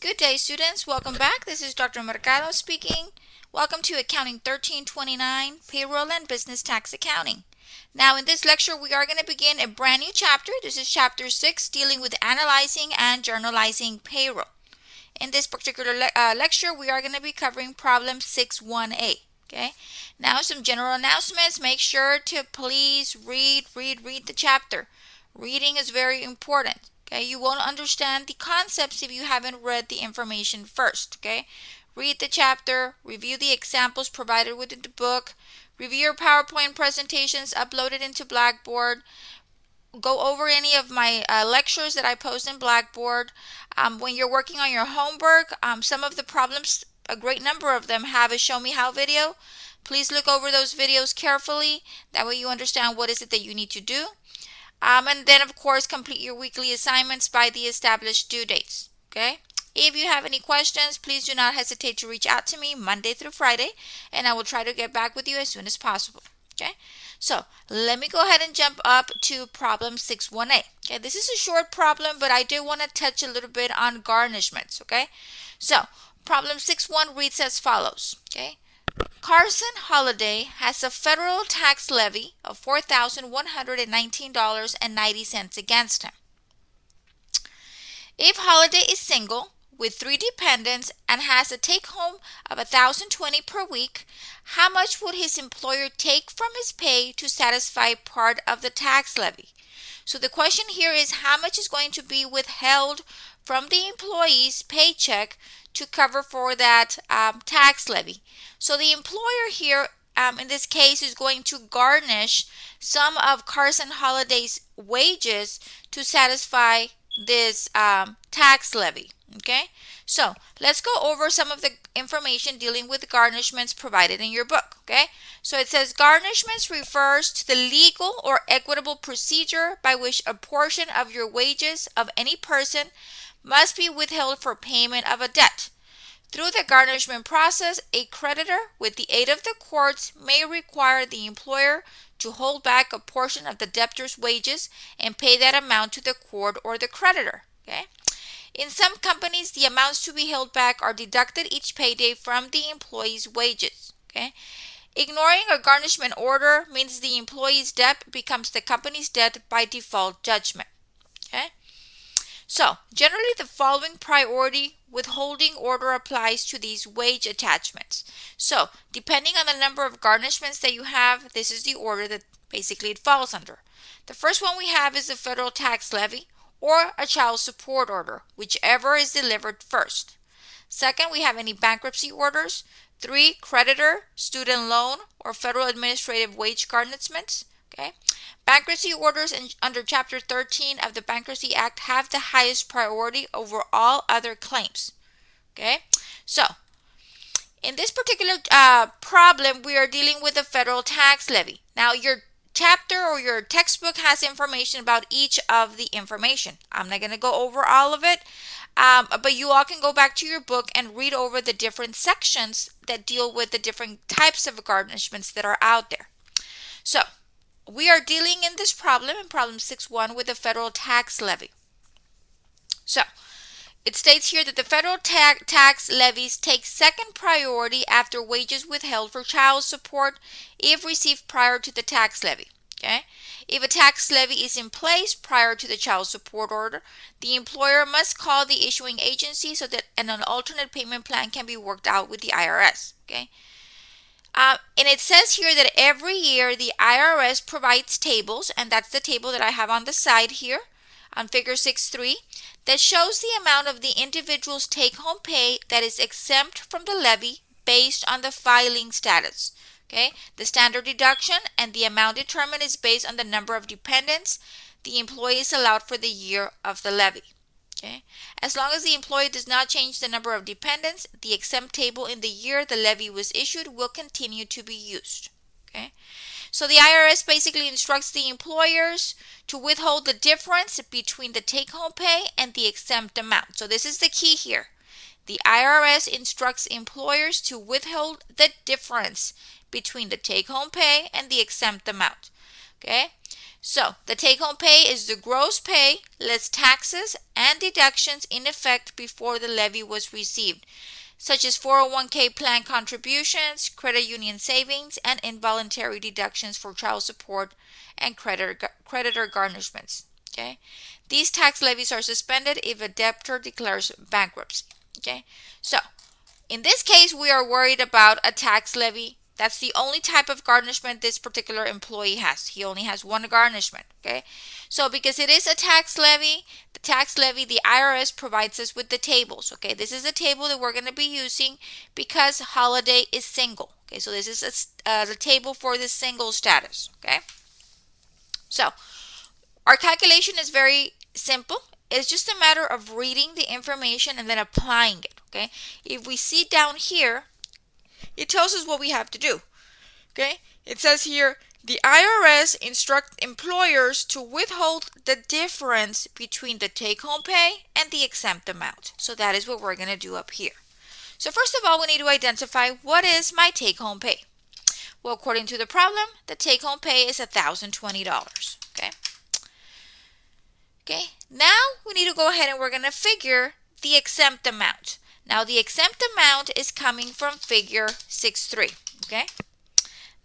Good day, students. Welcome back. This is Dr. Mercado speaking. Welcome to Accounting 1329, Payroll and Business Tax Accounting. Now, in this lecture, we are going to begin a brand new chapter. This is Chapter 6, dealing with analyzing and journalizing payroll. In this particular lecture, we are going to be covering Problem 6.1a. Okay. Now, some general announcements. Make sure to please read the chapter. Reading is very important. Okay, you won't understand the concepts if you haven't read the information first. Okay, read the chapter, review the examples provided within the book, review your PowerPoint presentations uploaded into Blackboard, go over any of my lectures that I post in Blackboard. When you're working on your homework, some of the problems, a great number of them, have a show me how video. Please look over those videos carefully. That way you understand what is it that you need to do. And then, of course, complete your weekly assignments by the established due dates. Okay? If you have any questions, please do not hesitate to reach out to me Monday through Friday, and I will try to get back with you as soon as possible. Okay? So, let me go ahead and jump up to problem 6.1a. Okay? This is a short problem, but I do want to touch a little bit on garnishments. Okay? So, problem 6.1 reads as follows. Okay? Carson Holiday has a federal tax levy of $4,119.90 against him. If Holiday is single with 3 dependents and has a take-home of $1,020 per week, how much would his employer take from his pay to satisfy part of the tax levy? So the question here is how much is going to be withheld from the employee's paycheck to cover for that tax levy. So the employer here, in this case, is going to garnish some of Carson Holiday's wages to satisfy this tax levy. Okay, so let's go over some of the information dealing with garnishments provided in your book. Okay, so it says garnishments refers to the legal or equitable procedure by which a portion of your wages of any person must be withheld for payment of a debt. Through the garnishment process, a creditor, with the aid of the courts, may require the employer to hold back a portion of the debtor's wages and pay that amount to the court or the creditor. Okay? In some companies, the amounts to be held back are deducted each payday from the employee's wages. Okay? Ignoring a garnishment order means the employee's debt becomes the company's debt by default judgment. Okay? So, generally the following priority withholding order applies to these wage attachments. So, depending on the number of garnishments that you have, this is the order that basically it falls under. The first one we have is the federal tax levy or a child support order, whichever is delivered first. Second, we have any bankruptcy orders. 3, creditor, student loan, or federal administrative wage garnishments. Okay. Bankruptcy orders under Chapter 13 of the Bankruptcy Act have the highest priority over all other claims. Okay, so in this particular problem, we are dealing with the federal tax levy. Now, your chapter or your textbook has information about each of the information. I'm not going to go over all of it, but you all can go back to your book and read over the different sections that deal with the different types of garnishments that are out there. So, we are dealing in this problem, in problem 6.1, with the federal tax levy. So, it states here that the federal tax levies take second priority after wages withheld for child support if received prior to the tax levy. Okay? If a tax levy is in place prior to the child support order, the employer must call the issuing agency so that an alternate payment plan can be worked out with the IRS. Okay? And it says here that every year the IRS provides tables, and that's the table that I have on the side here on figure 6.3, that shows the amount of the individual's take-home pay that is exempt from the levy based on the filing status. Okay, the standard deduction and the amount determined is based on the number of dependents the employee is allowed for the year of the levy. Okay. As long as the employee does not change the number of dependents, the exempt table in the year the levy was issued will continue to be used. Okay. So the IRS basically instructs the employers to withhold the difference between the take-home pay and the exempt amount. So this is the key here. The IRS instructs employers to withhold the difference between the take-home pay and the exempt amount. Okay. So the take-home pay is the gross pay less taxes and deductions in effect before the levy was received, such as 401k plan contributions, credit union savings, and involuntary deductions for child support and creditor garnishments. Okay, these tax levies are suspended if a debtor declares bankruptcy. Okay, so in this case, we are worried about a tax levy. That's the only type of garnishment this particular employee has. He only has one garnishment, okay? So because it is a tax levy, the IRS provides us with the tables, okay? This is the table that we're going to be using because holiday is single, okay? So this is the table for the single status, okay? So our calculation is very simple. It's just a matter of reading the information and then applying it, okay? If we see down here, it tells us what we have to do, okay? It says here, the IRS instructs employers to withhold the difference between the take-home pay and the exempt amount. So that is what we're going to do up here. So first of all, we need to identify what is my take-home pay. Well, according to the problem, the take-home pay is $1,020, okay? Okay, now we need to go ahead and we're going to figure the exempt amount. Now the exempt amount is coming from figure 6.3, okay?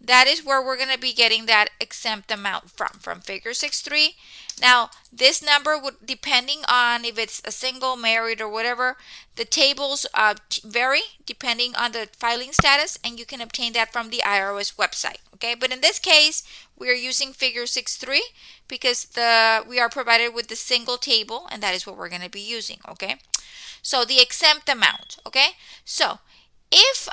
That is where we're going to be getting that exempt amount from figure 6.3. Now this number would, depending on if it's a single, married, or whatever, the tables vary depending on the filing status, and you can obtain that from the IRS website, okay? But in this case, we are using figure 6.3 because we are provided with the single table, and that is what we're going to be using, okay? So the exempt amount, okay? So if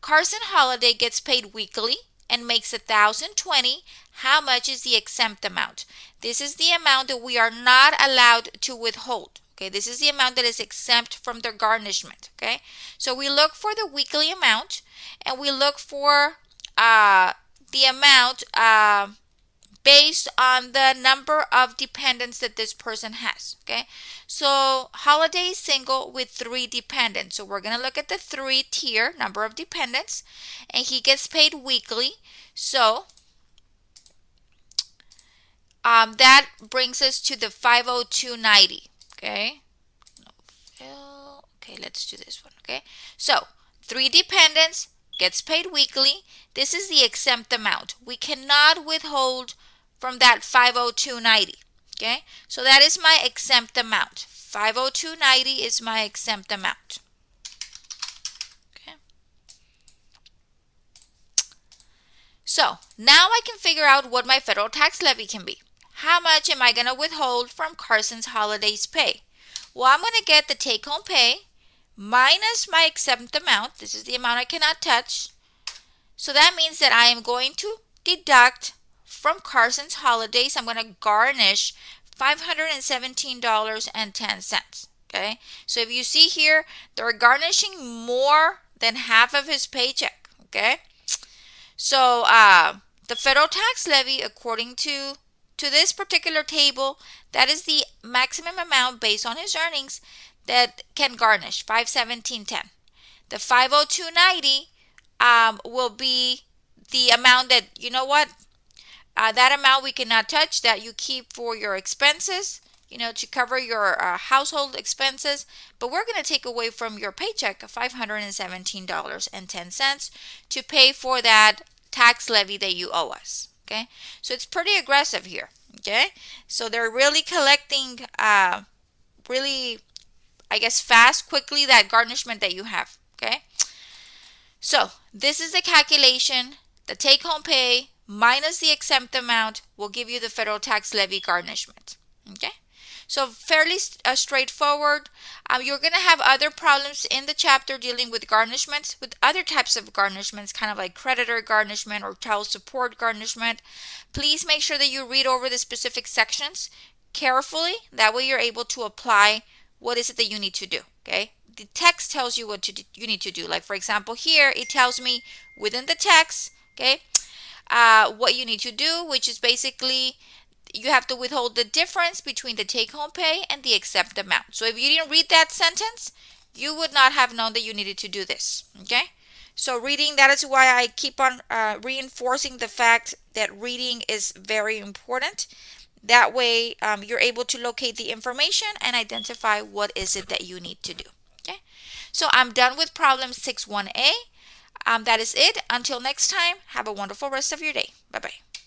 Carson Holiday gets paid weekly and makes $1,020, how much is the exempt amount? This is the amount that we are not allowed to withhold. Okay, this is the amount that is exempt from the garnishment. Okay, so we look for the weekly amount and we look for the amount based on the number of dependents that this person has. Okay, so Holiday is single with 3 dependents. So we're going to look at the 3 tier number of dependents, and he gets paid weekly. So that brings us to the 502.90. Okay. Okay, let's do this one. Okay. So 3 dependents, gets paid weekly. This is the exempt amount. We cannot withhold from that 502.90. Okay. So that is my exempt amount. 502.90 is my exempt amount. Okay. So now I can figure out what my federal tax levy can be. How much am I going to withhold from Carson's Holiday's pay? Well, I'm going to get the take-home pay minus my exempt amount. This is the amount I cannot touch. So that means that I am going to deduct from Carson's Holidays, I'm going to garnish $517.10. Okay, so if you see here, they're garnishing more than half of his paycheck. Okay, so the federal tax levy, according to this particular table, that is the maximum amount based on his earnings that can garnish $517.10. The $502.90 will be the amount that, you know what, that amount we cannot touch, that you keep for your expenses, you know, to cover your household expenses. But we're going to take away from your paycheck $517.10 to pay for that tax levy that you owe us. Okay, so it's pretty aggressive here. Okay, so they're really collecting really, I guess, fast, quickly, that garnishment that you have. Okay, so this is the calculation. The take-home pay minus the exempt amount will give you the federal tax levy garnishment. Okay, so fairly straightforward. You're going to have other problems in the chapter dealing with garnishments, with other types of garnishments, kind of like creditor garnishment or child support garnishment. Please make sure that you read over the specific sections carefully. That way you're able to apply what is it that you need to do. Okay, the text tells you what you need to do. Like, for example, here it tells me within the text, okay, what you need to do, which is basically you have to withhold the difference between the take-home pay and the exempt amount. So if you didn't read that sentence, you would not have known that you needed to do this. Okay, So reading, that is why I keep on reinforcing the fact that reading is very important. That way, you're able to locate the information and identify what is it that you need to do. Okay. So I'm done with problem 6.1a. That is it. Until next time, have a wonderful rest of your day. Bye bye.